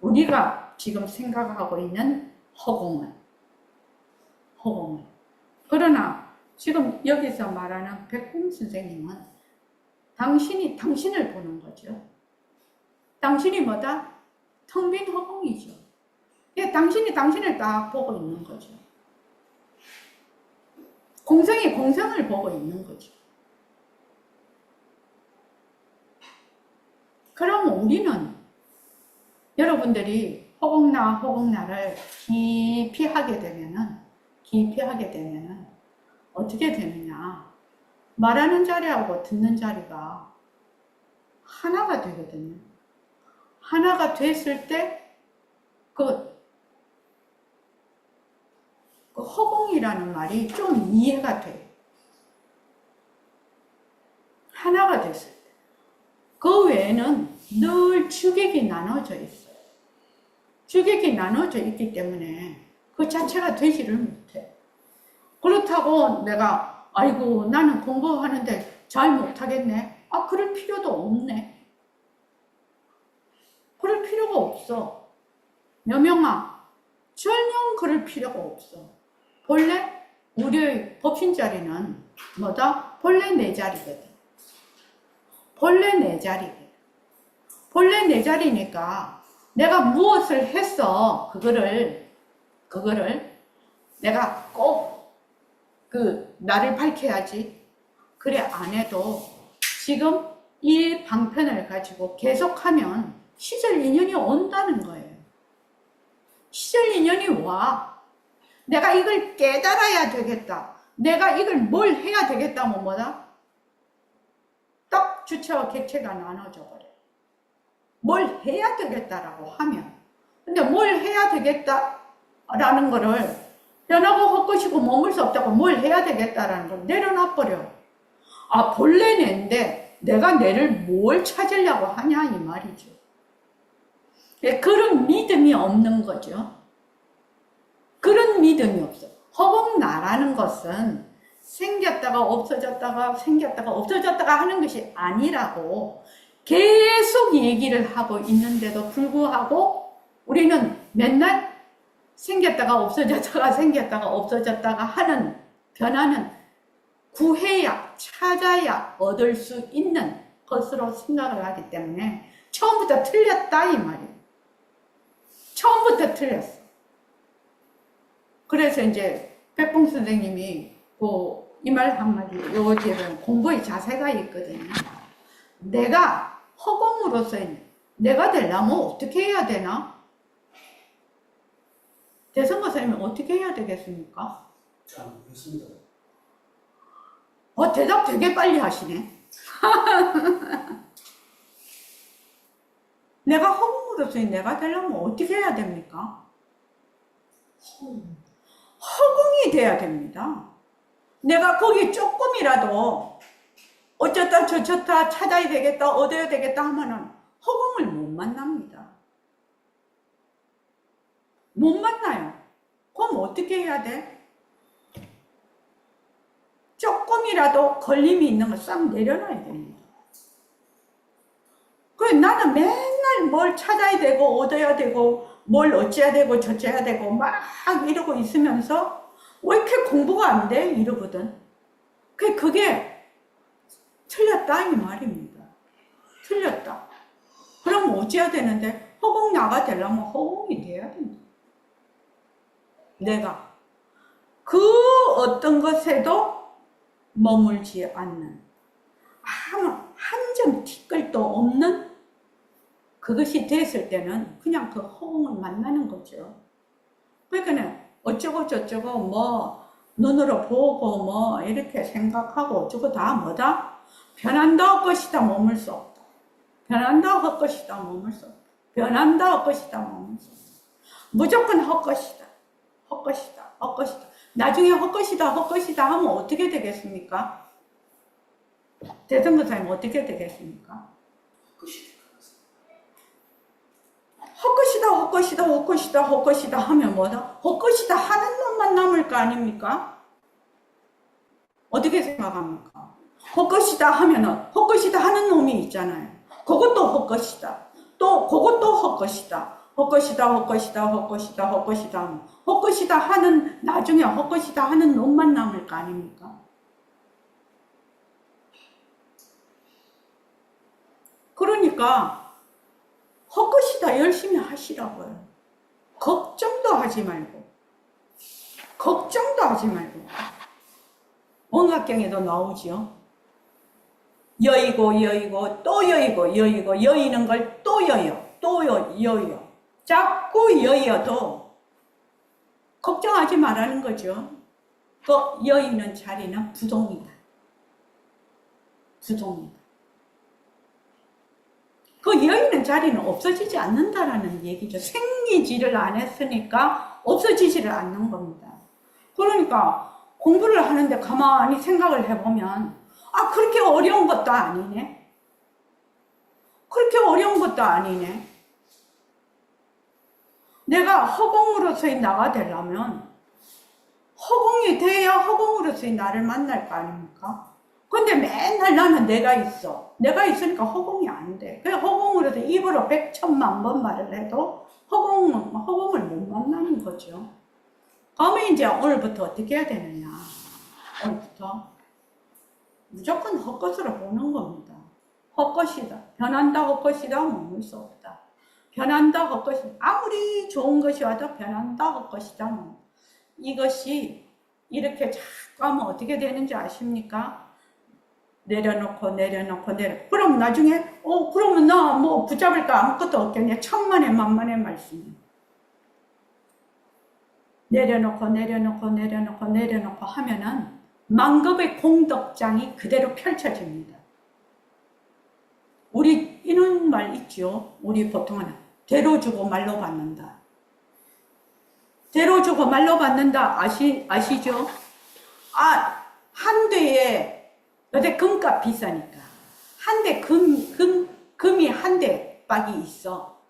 A: 우리가 지금 생각하고 있는 허공은. 그러나 지금 여기서 말하는 백봉 선생님은 당신이 당신을 보는 거죠. 당신이 뭐다? 텅 빈 허공이죠. 당신이 당신을 딱 보고 있는 거죠. 공생이 공생을 보고 있는 거죠. 그럼 우리는 여러분들이 허공나를 깊이 하게 되면은 어떻게 되느냐? 말하는 자리하고 듣는 자리가 하나가 되거든요. 하나가 됐을 때 그 허공이라는 말이 좀 이해가 돼요. 하나가 됐을 때. 그 외에는 늘 주객이 나눠져 있어요. 주객이 나눠져 있기 때문에 그 자체가 되지를 못해. 그렇다고 내가 아이고 나는 공부하는데 잘 못하겠네. 그럴 필요도 없네. 그럴 필요가 없어. 여명아, 전혀 그럴 필요가 없어. 본래 우리의 법신자리는 뭐다? 본래 내 자리거든. 본래 내 자리니까 내가 무엇을 했어. 그거를 내가 꼭 나를 밝혀야지. 그래 안 해도 지금 이 방편을 가지고 계속하면 시절 인연이 온다는 거예요. 시절 인연이 와. 내가 이걸 깨달아야 되겠다. 내가 이걸 뭘 해야 되겠다면 뭐다? 딱 주체와 객체가 나눠져 버려. 뭘 해야 되겠다라고 하면. 근데 뭘 해야 되겠다라는 거를 변하고 헛것이고 머물 수 없다고 뭘 해야 되겠다라는 걸 내려놔버려. 본래 내인데 내가 내를 뭘 찾으려고 하냐 이 말이죠. 그런 믿음이 없는 거죠. 그런 믿음이 없어. 허공나라는 것은 생겼다가 없어졌다가 하는 것이 아니라고 계속 얘기를 하고 있는데도 불구하고 우리는 맨날 생겼다가 없어졌다가 하는 변화는 구해야 찾아야 얻을 수 있는 것으로 생각을 하기 때문에 처음부터 틀렸다 이 말이에요. 처음부터 틀렸어. 그래서 이제 백봉 선생님이 이 말 한마디, 요 뒤에는 공부의 자세가 있거든요. 내가 허공으로서 내가 되려면 어떻게 해야 되나? 대성거사님은 어떻게 해야 되겠습니까?
B: 잘 모르겠습니다.
A: 대답 되게 빨리 하시네. 내가 허공으로서 내가 되려면 어떻게 해야 됩니까? 허공이 돼야 됩니다. 내가 거기 조금이라도 어쩌다 저쩌다 찾아야 되겠다, 얻어야 되겠다 하면은 허공을 못 만납니다. 못 만나요. 그럼 어떻게 해야 돼? 조금이라도 걸림이 있는 거 싹 내려놔야 됩니다. 그래, 나는 맨날 뭘 찾아야 되고, 얻어야 되고, 뭘 어찌해야 되고, 저찌해야 되고, 막 이러고 있으면서 왜 이렇게 공부가 안 돼? 이러거든. 그게 틀렸다 이 말입니다. 틀렸다. 그럼 어찌해야 되는데? 허공 나가 되려면 허공이 돼야 된다. 내가 그 어떤 것에도 머물지 않는 한 아무런 티끌도 없는 그것이 됐을 때는 그냥 그 허공을 만나는 거죠. 그러니까 어쩌고 저쩌고 뭐 눈으로 보고 뭐 이렇게 생각하고 어쩌고 다 뭐다? 변한다 할 것이다 머물 수 없다. 변한다 할 것이다 머물 수 없다. 변한다 할 것이다 머물 수 없다. 무조건 헛것이다. 헛것이다. 헛것이다. 나중에 헛것이다 헛것이다 하면 어떻게 되겠습니까? 대선거사님 어떻게 되겠습니까? 헛것이다 헛것이다 헛것이다 헛것이다 하면 뭐다? 헛것이다 하는 놈만 남을 거 아닙니까? 어떻게 생각합니까? 헛것이다 하면은 헛것이다 하는 놈이 있잖아요. 그것도 헛것이다. 또 그것도 헛것이다. 헛것이다 헛것이다 헛것이다 헛것이다 헛것이다 하는 나중에 헛것이다 하는 놈만 남을 거 아닙니까? 그러니까 헛것이다 열심히 하시라고요. 걱정도 하지 말고 걱정도 하지 말고 원각경에도 나오지요. 여의고 여의고 또 여의고 여의고 여의는 걸 또 여여 또 여여 자꾸 여의어도 걱정하지 말라는 거죠. 그 여의는 자리는 부동이다. 부동이다. 그 여의는 자리는 없어지지 않는다라는 얘기죠. 생기지를 안 했으니까 없어지지를 않는 겁니다. 그러니까 공부를 하는데 가만히 생각을 해보면 아 그렇게 어려운 것도 아니네. 그렇게 어려운 것도 아니네. 내가 허공으로서의 나가 되려면 허공이 돼야 허공으로서의 나를 만날 거 아닙니까? 근데 맨날 나는 내가 있어. 내가 있으니까 허공이 안 돼. 그래서 허공으로서 입으로 100,000,000,000 번 말을 해도 허공을 못 만나는 거죠. 그러면 이제 오늘부터 어떻게 해야 되느냐. 오늘부터 무조건 헛것으로 보는 겁니다. 헛것이다. 변한다 헛것이다 머물 수 없다. 변한다 헛것이다. 아무리 좋은 것이 와도 변한다 헛것이다. 이것이 이렇게 자꾸 하면 어떻게 되는지 아십니까? 내려놓고 그럼 나중에 그러면 나 뭐 붙잡을 거 아무것도 없겠네. 천만의 만만의 말씀이에요. 내려놓고 하면은 만급의 공덕장이 그대로 펼쳐집니다. 우리 이런 말 있죠. 우리 보통은 대로 주고 말로 받는다. 대로 주고 말로 받는다 아시죠? 한 대에 요새 금값 비싸니까 한 대 금이 한 대 빡이 있어.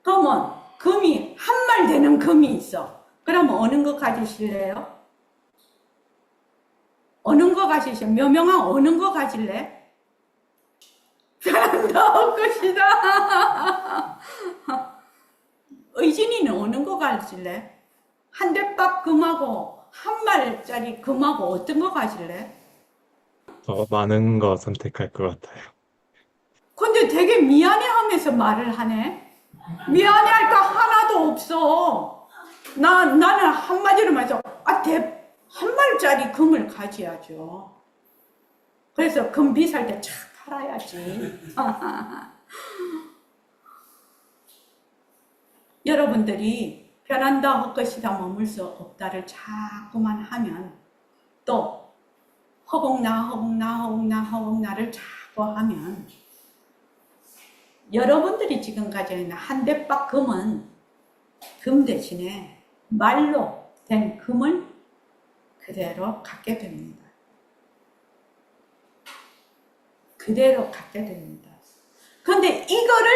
A: 그러면 금이 한 말 되는 금이 있어. 그러면 어느 거 가지실래요? 어느 거 가지실래? 묘명한 어느 거 가질래? 변한다 할 것이다. 의진이는 어느 거 가질래? 한 대 빡 금하고 한 말짜리 금하고 어떤 거 가질래?
B: 더 많은 거 선택할 것 같아요.
A: 근데 되게 미안해하면서 말을 하네. 미안해할 거 하나도 없어. 나는 한마디로 말해서 한 말짜리 금을 가져야죠. 그래서 금 비쌀 때 착 팔아야지. 여러분들이 변한다 할 것이다 머물 수 없다를 자꾸만 하면 또 허공나를 자꾸 하면 여러분들이 지금 가지고 있는 한 대박 금은 금 대신에 말로 된 금을 그대로 갖게 됩니다. 그대로 갖게 됩니다. 그런데 이거를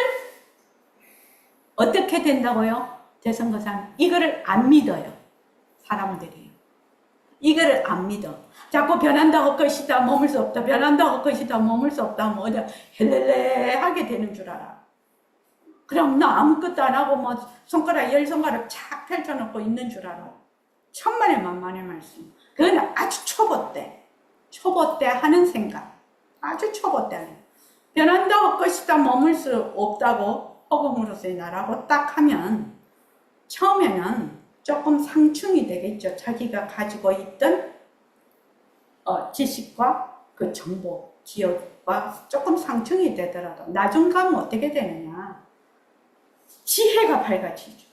A: 어떻게 된다고요? 대선거사님 이거를 안 믿어요. 사람들이 이거를 안 믿어. 자꾸 변한다 할 것이다 머물 수 없다. 변한다 할 것이다 머물 수 없다. 뭐 헬렐레 하게 되는 줄 알아. 그럼 나 아무것도 안 하고 뭐 손가락 10손가락 착 펼쳐놓고 있는 줄 알아. 천만의 만만의 말씀. 그건 아주 초보 때 하는 생각. 아주 초보 때 하는. 변한다 할 것이다 머물 수 없다고 허공으로서의 나라고 딱 하면 처음에는 조금 상충이 되겠죠. 자기가 가지고 있던 지식과 그 정보, 기억, 조금 상충이 되더라도 나중 가면 어떻게 되느냐? 지혜가 밝아지죠.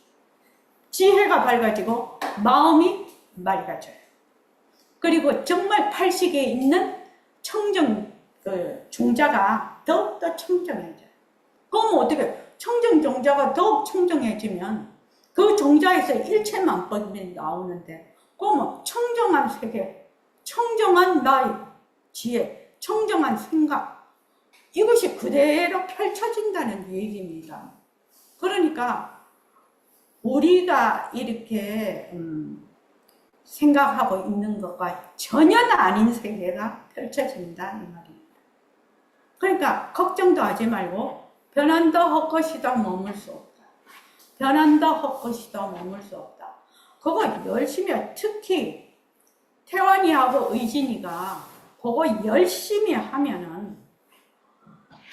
A: 지혜가 밝아지고 마음이 맑아져요. 그리고 정말 팔식에 있는 청정 종자가 더욱더 청정해져요. 그럼 어떻게 청정 종자가 더욱 청정해지면 그 종자에서 일체만법이 나오는데 그러면 청정한 세계, 청정한 나의 지혜, 청정한 생각 이것이 그대로 펼쳐진다는 얘기입니다. 그러니까 우리가 이렇게 생각하고 있는 것과 전혀 아닌 세계가 펼쳐진다 이 말입니다. 그러니까 걱정도 하지 말고 변한다 헛것이다 머물 수 없다. 변한다 헛것이다 머물 수 없다. 그거 열심히 특히 태환이하고 의진이가 그거 열심히 하면은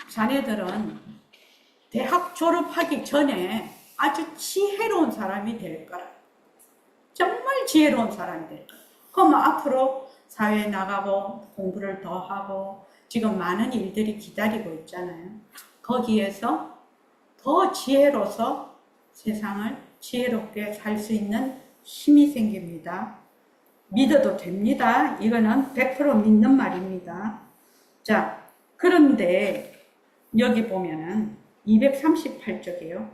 A: 자네들은 대학 졸업하기 전에 아주 지혜로운 사람이 될 거라. 정말 지혜로운 사람이 될 거야. 그럼 앞으로 사회에 나가고 공부를 더 하고 지금 많은 일들이 기다리고 있잖아요. 거기에서 더 지혜로워서 세상을 지혜롭게 살 수 있는 힘이 생깁니다. 믿어도 됩니다. 이거는 100% 믿는 말입니다. 자, 그런데 여기 보면은 238쪽이에요.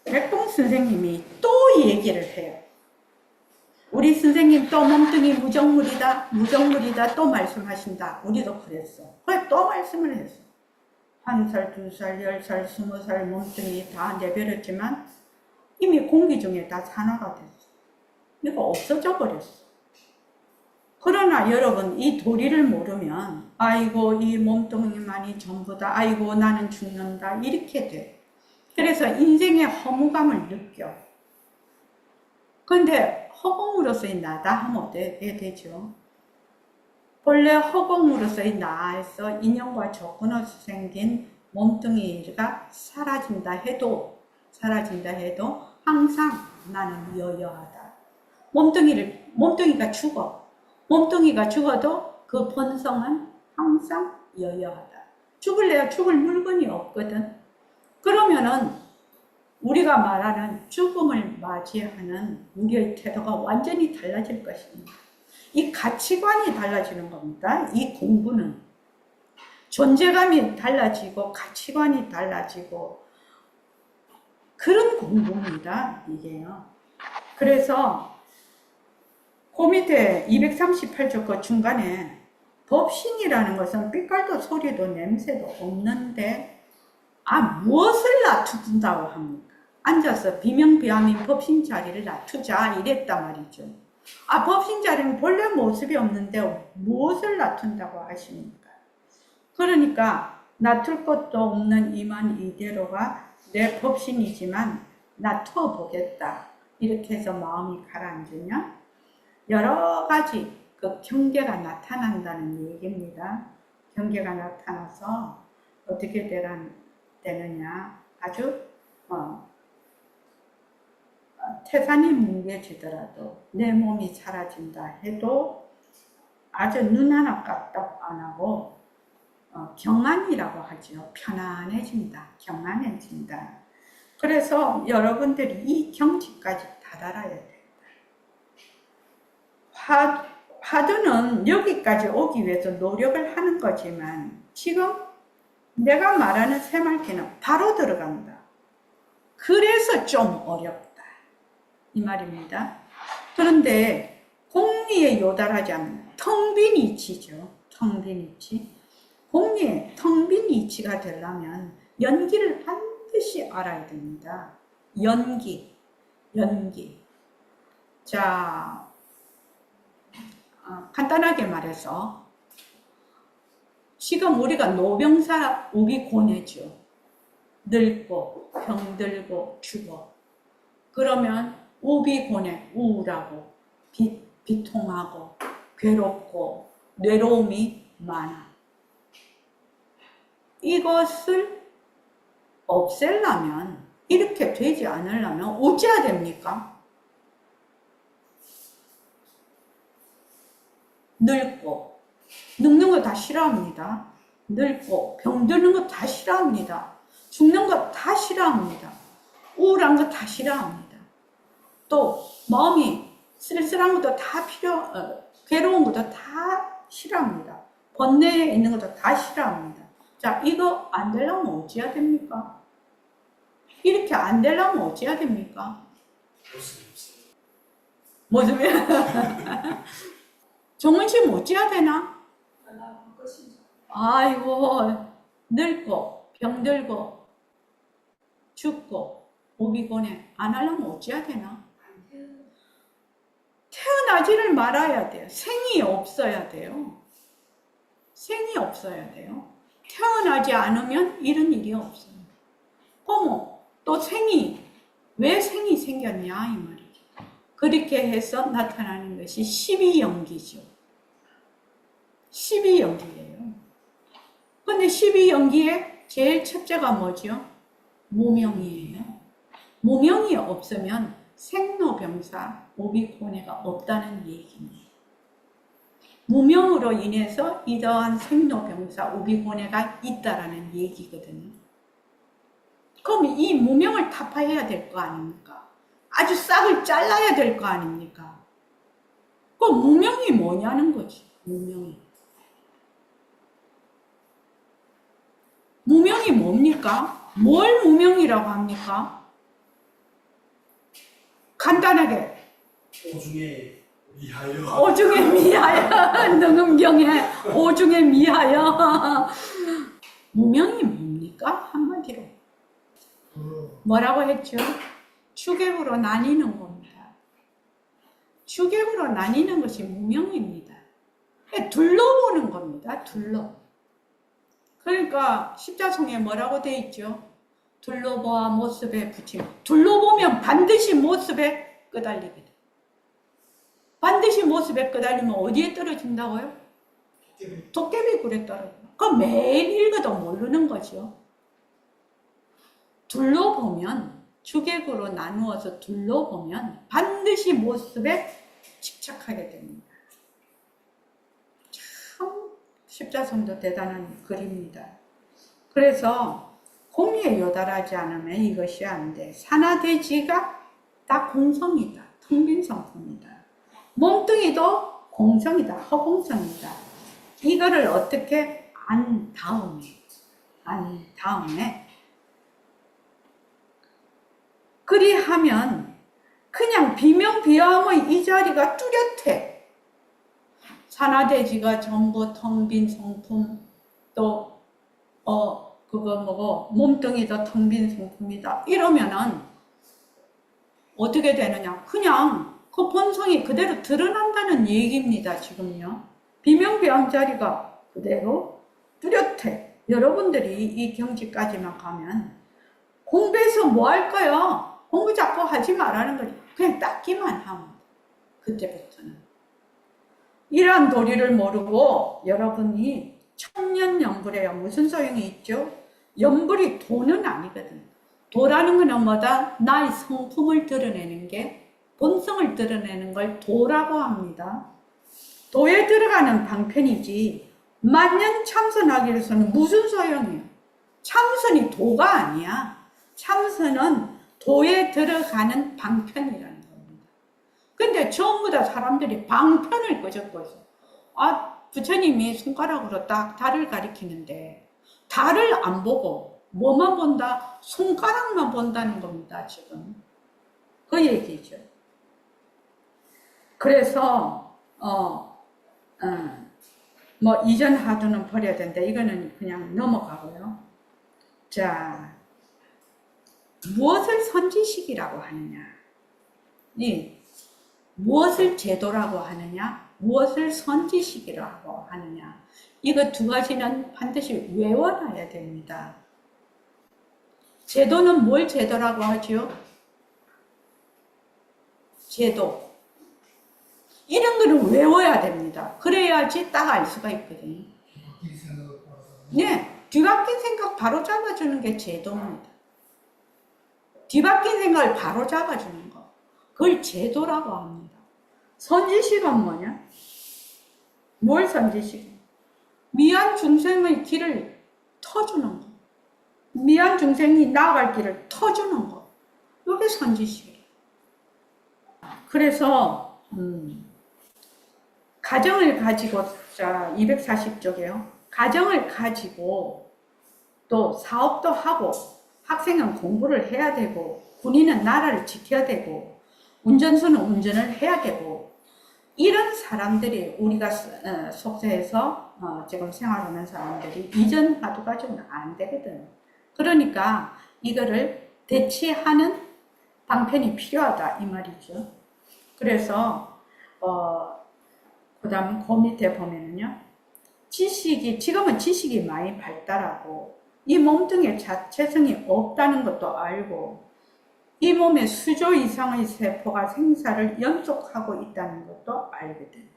A: 백봉 선생님이 또 얘기를 해요. 우리 선생님 또 몸뚱이 무정물이다, 무정물이다 또 말씀하신다. 우리도 그랬어. 그래 또 말씀을 했어. 1살, 2살, 10살, 20살 몸뚱이 다 내버렸지만 이미 공기 중에 다 산화가 됐어. 이거 없어져 버렸어. 그러나 여러분 이 도리를 모르면 아이고 이 몸뚱이만이 전부다. 아이고 나는 죽는다. 이렇게 돼. 그래서 인생의 허무감을 느껴. 근데 허공으로서의 나다 하면 어떻게 되죠? 본래 허공으로서의 나에서 인연과 조건으로서 생긴 몸뚱이가 사라진다 해도 항상 나는 여여하다. 몸뚱이가 죽어. 몸뚱이가 죽어도 그 본성은 항상 여여하다. 죽을래야 죽을 물건이 없거든. 그러면은 우리가 말하는 죽음을 맞이하는 우리의 태도가 완전히 달라질 것입니다. 이 가치관이 달라지는 겁니다. 이 공부는 존재감이 달라지고 가치관이 달라지고 그런 공부입니다. 이게요. 그래서 그 밑에 238쪽 그 중간에 법신이라는 것은 빛깔도 소리도 냄새도 없는데 무엇을 놔둔다고 합니까? 앉아서 비명비암인 법신 자리를 놔두자 이랬단 말이죠. 법신 자리는 본래 모습이 없는데 무엇을 놔둔다고 하십니까? 그러니까 놔둘 것도 없는 이만 이대로가 내 법신이지만 놔둬 보겠다. 이렇게 해서 마음이 가라앉으면 여러 가지 그 경계가 나타난다는 얘기입니다. 경계가 나타나서 어떻게 되느냐. 아주 태산이 뭉개지더라도 내 몸이 사라진다 해도 아주 눈 하나 까딱 안 하고 경안이라고 하죠. 편안해진다. 경안해진다. 그래서 여러분들이 이 경지까지 다다라야 된다. 화두는 여기까지 오기 위해서 노력을 하는 거지만 지금 내가 말하는 새말기는 바로 들어간다. 그래서 좀 어렵다. 이 말입니다. 그런데 공리에 요달하지 않는 텅 빈 이치죠. 텅 빈 이치. 공리에 텅 빈 이치가 되려면 연기를 반드시 알아야 됩니다. 연기. 자, 간단하게 말해서 지금 우리가 노병사 우리 고뇌죠. 늙고 병들고 죽어. 그러면 우비고뇌, 우울하고 비통하고 괴롭고 외로움이 많아. 이것을 없애려면 이렇게 되지 않으려면 어찌해야 됩니까? 늙고 늙는 거 다 싫어합니다. 늙고 병드는 거 다 싫어합니다. 죽는 거 다 싫어합니다. 우울한 거 다 싫어합니다. 또 마음이 쓸쓸한 것도 다 괴로운 것도 다 싫어합니다. 번뇌에 있는 것도 다 싫어합니다. 자, 이거 안 되려면 어찌해야 됩니까? 이렇게 안 되려면 어찌해야 됩니까? 모습이 정은 씨는 어찌해야 되나? 아이고, 늙고 병들고 죽고 오기곤에 안 하려면 어찌해야 되나? 태어나지를 말아야 돼요. 생이 없어야 돼요. 생이 없어야 돼요. 태어나지 않으면 이런 일이 없어요. 어머, 또 왜 생이 생겼냐 이 말이죠. 그렇게 해서 나타나는 것이 12연기죠. 12연기예요. 근데 12연기의 제일 첫째가 뭐죠? 무명이에요. 무명이 없으면 생로병사, 오비고뇌가 없다는 얘기입니다. 무명으로 인해서 이러한 생로병사, 오비고뇌가 있다라는 얘기거든요. 그럼 이 무명을 타파해야 될 거 아닙니까? 아주 싹을 잘라야 될 거 아닙니까? 그 무명이 뭐냐는 거지, 무명이. 무명이 뭡니까? 뭘 무명이라고 합니까? 간단하게. 오중에 미하여. 능음경에 오중에 미하여. 무명이 뭡니까? 한마디로. 뭐라고 했죠? 추객으로 나뉘는 겁니다. 추객으로 나뉘는 것이 무명입니다. 둘러보는 겁니다. 그러니까 십자성에 뭐라고 돼 있죠? 둘러보아 모습에 붙임. 둘러보면 반드시 모습에 끄달리게 돼. 반드시 모습에 끄달리면 어디에 떨어진다고요? 도깨비 굴에 떨어져요. 그럼 매일 읽어도 모르는 거죠. 둘러보면, 주객으로 나누어서 둘러보면 반드시 모습에 집착하게 됩니다. 참 십자성도 대단한 글입니다. 그래서 공의에 요달하지 않으면 이것이 안 돼. 산하대지가 다 공성이다. 텅 빈 성품이다. 몸뚱이도 공성이다. 허공성이다. 이거를 어떻게 안 다음에 그리하면 그냥 비명비암의 이 자리가 뚜렷해. 산하대지가 전부 텅 빈 성품, 또 몸뚱이도 텅 빈 성품이다. 이러면은 어떻게 되느냐? 그냥 그 본성이 그대로 드러난다는 얘기입니다. 지금요. 비명비암 자리가 그대로 뚜렷해. 여러분들이 이 경지까지만 가면 공부해서 뭐 할까요? 공부 자꾸 하지 말라는 거지. 그냥 닦기만 하면 그때부터는. 이러한 도리를 모르고 여러분이 천년연불해야 무슨 소용이 있죠? 연불이 도는 아니거든. 도라는 거는 뭐다? 나의 성품을 드러내는 게, 본성을 드러내는 걸 도라고 합니다. 도에 들어가는 방편이지 만년 참선하기 위해서는 무슨 소용이에요? 참선이 도가 아니야. 참선은 도에 들어가는 방편이라는 겁니다. 근데 전부 다 사람들이 방편을 끄적고 있어. 부처님이 손가락으로 딱 달을 가리키는데 달을 안 보고 뭐만 본다? 손가락만 본다는 겁니다. 지금 그 얘기죠. 그래서 뭐 이전 하두는 버려야 된다. 이거는 그냥 넘어가고요. 자, 무엇을 선지식이라고 하느냐? 무엇을 제도라고 하느냐? 무엇을 선지식이라고 하느냐? 이거 두 가지는 반드시 외워놔야 됩니다. 제도는 뭘 제도라고 하죠? 제도. 이런 거를 외워야 됩니다. 그래야지 딱 알 수가 있거든요. 네, 뒤바뀐 생각 바로 잡아주는 게 제도입니다. 뒤바뀐 생각을 바로 잡아주는 거. 그걸 제도라고 합니다. 선지식은 뭐냐? 뭘 선지식? 미안 중생의 길을 터주는 거. 미안 중생이 나아갈 길을 터주는 거. 이게 선지식이에요. 그래서 가정을 가지고, 자 240쪽에요. 가정을 가지고 또 사업도 하고 학생은 공부를 해야 되고 군인은 나라를 지켜야 되고 운전수는 운전을 해야 되고, 이런 사람들이 우리가 속세에서 지금 생활하는 사람들이 이전 화두가 좀 안 되거든. 그러니까 이거를 대체하는 방편이 필요하다 이 말이죠. 그래서 그 다음 그 밑에 보면은요, 지금은 지식이 많이 발달하고 이 몸뚱이에 자체성이 없다는 것도 알고 이 몸에 수조 이상의 세포가 생사를 연속하고 있다는 것도 알거든.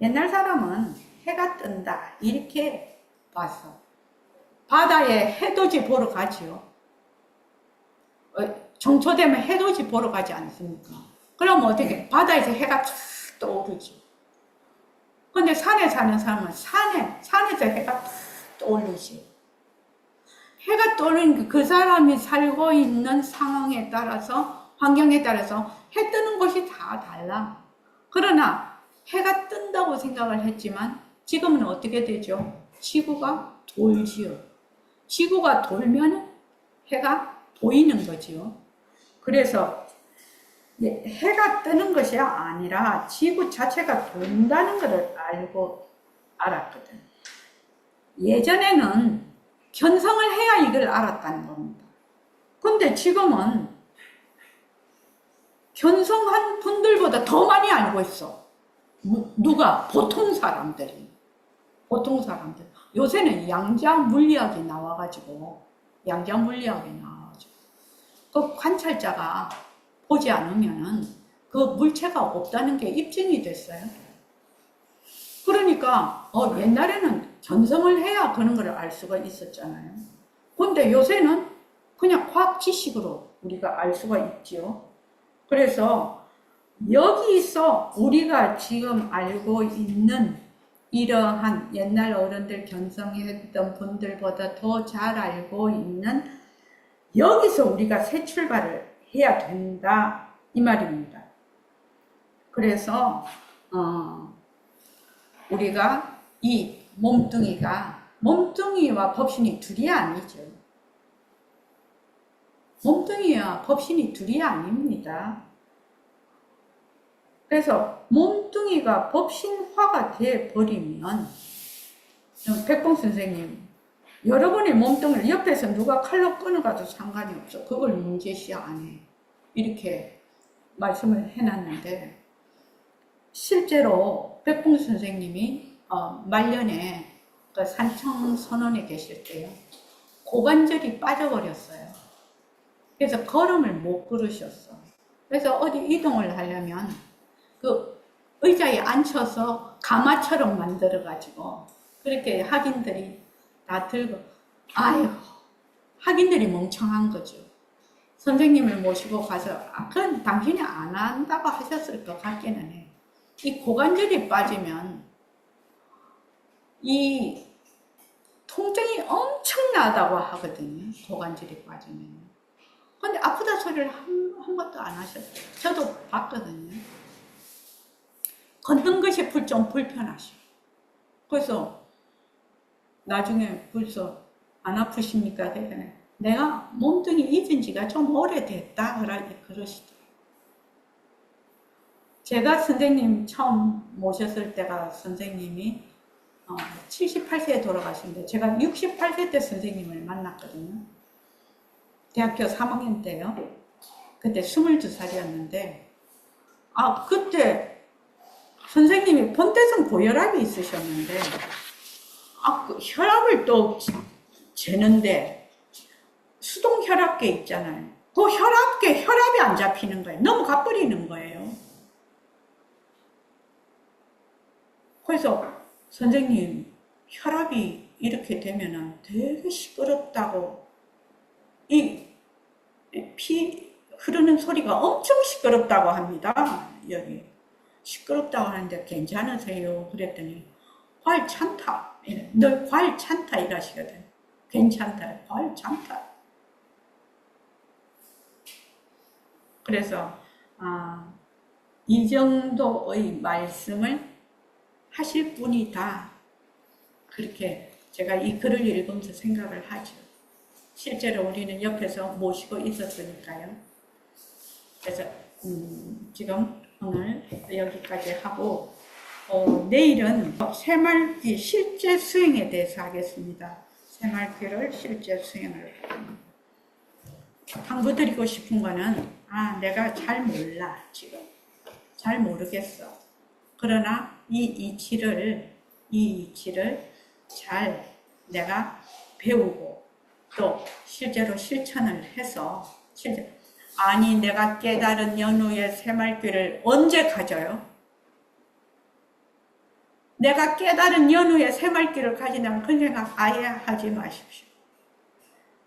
A: 옛날 사람은 해가 뜬다 이렇게 봤어. 바다에 해돋이 보러 가지요. 정초되면 해돋이 보러 가지 않습니까? 그럼 어떻게? 바다에서 해가 쫙 떠오르죠. 근데 산에 사는 사람은 산에서 해가 탁 떠오르지. 해가 떠오르는 그 사람이 살고 있는 상황에 따라서, 환경에 따라서 해 뜨는 곳이 다 달라. 그러나 해가 뜬다고 생각을 했지만 지금은 어떻게 되죠? 지구가 돌지요. 지구가 돌면 해가 보이는 거지요. 그래서 해가 뜨는 것이 아니라 지구 자체가 돈다는 것을 알았거든. 예전에는 견성을 해야 이걸 알았다는 겁니다. 근데 지금은 견성한 분들보다 더 많이 알고 있어. 누가? 보통 사람들이. 요새는 양자물리학이 나와가지고 그 관찰자가 보지 않으면은 그 물체가 없다는 게 입증이 됐어요. 그러니까 옛날에는 견성을 해야 그런 걸 알 수가 있었잖아요. 근데 요새는 그냥 과학 지식으로 우리가 알 수가 있지요. 그래서 여기서 우리가 지금 알고 있는 이러한 옛날 어른들 견성했던 분들보다 더 잘 알고 있는, 여기서 우리가 새 출발을 해야 된다 이 말입니다. 그래서 우리가 이 몸뚱이와 법신이 둘이 아니죠. 몸뚱이와 법신이 둘이 아닙니다. 그래서 몸뚱이가 법신화가 되어버리면, 백봉 선생님, 여러분의 몸뚱이를 옆에서 누가 칼로 끊어가도 상관이 없어. 그걸 문제시 안 해. 이렇게 말씀을 해놨는데, 실제로 백봉 선생님이 말년에 그 산청선원에 계실 때요, 고관절이 빠져버렸어요. 그래서 걸음을 못 걸으셨어. 그래서 어디 이동을 하려면 그 의자에 앉혀서 가마처럼 만들어가지고 그렇게 학인들이 다 들고, 아유, 학인들이 멍청한 거죠. 선생님을 모시고 가서 그건 당신이 안 한다고 하셨을 것 같기는 해. 이 고관절이 빠지면 이 통증이 엄청나다고 하거든요. 고관절이 빠지면. 근데 아프다 소리를 한 번도 안 하셨어요. 저도 봤거든요. 걷는 것이 좀 불편하시고. 그래서 나중에 벌써 안 아프십니까? 그러니까 내가 몸뚱이 잊은 지가 좀 오래됐다 그러시더라고요. 제가 선생님 처음 모셨을 때가 선생님이 78세에 돌아가신데 제가 68세 때 선생님을 만났거든요. 대학교 3학년 때요. 그때 22살이었는데 그때 선생님이 본대성 고혈압이 있으셨는데 그 혈압을 또 재는데 수동혈압계 있잖아요. 그 혈압이 안 잡히는 거예요. 너무 가버리는 거예요. 그래서 선생님, 혈압이 이렇게 되면은 되게 시끄럽다고, 이 피 흐르는 소리가 엄청 시끄럽다고 합니다. 여기 시끄럽다고 하는데 괜찮으세요? 그랬더니 괜찮다. 너 괜찮다 이러시거든. 괜찮다. 괜찮다. 그래서 이 정도의 말씀을 하실 분이다. 그렇게 제가 이 글을 읽으면서 생각을 하죠. 실제로 우리는 옆에서 모시고 있었으니까요. 그래서 지금 오늘 여기까지 하고 내일은 새말귀 실제 수행에 대해서 하겠습니다. 새말귀를 실제 수행을 당부드리고 싶은 거는 내가 잘 몰라. 지금 잘 모르겠어. 그러나 이 이치를 잘 내가 배우고 또 실제로 실천을 해서 아니 내가 깨달은 연후의 새말귀를 언제 가져요? 내가 깨달은 연후의 새말귀를 가지냐면 그 생각 아예 하지 마십시오.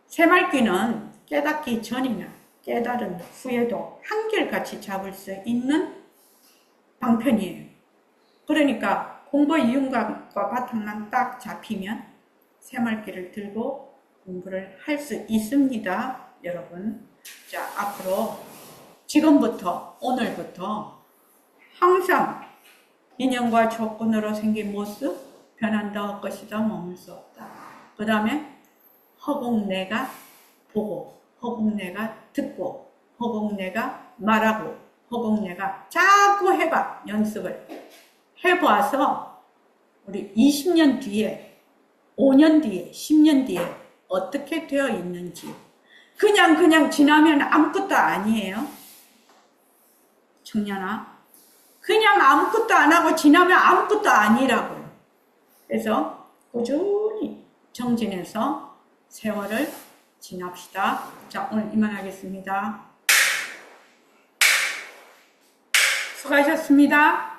A: 새말귀는 깨닫기 전이나 깨달은 후에도 한결같이 잡을 수 있는 방편이에요. 그러니까 공부 이윤과 바탕만 딱 잡히면 새말귀를 들고 공부를 할 수 있습니다. 여러분. 자, 앞으로 지금부터 오늘부터 항상 인연과 조건으로 생긴 모습 변한다 것이다 머물 수 없다. 그 다음에 허공 내가 보고 허공 내가 듣고 허공 내가 말하고 허공 내가 자꾸 해봐. 연습을 해봐서 우리 20년 뒤에 5년 뒤에 10년 뒤에 어떻게 되어 있는지 그냥 지나면 아무것도 아니에요. 청년아, 그냥 아무것도 안 하고 지나면 아무것도 아니라고요. 그래서 꾸준히 정진해서 세월을 지납시다. 자, 오늘 이만하겠습니다. 수고하셨습니다.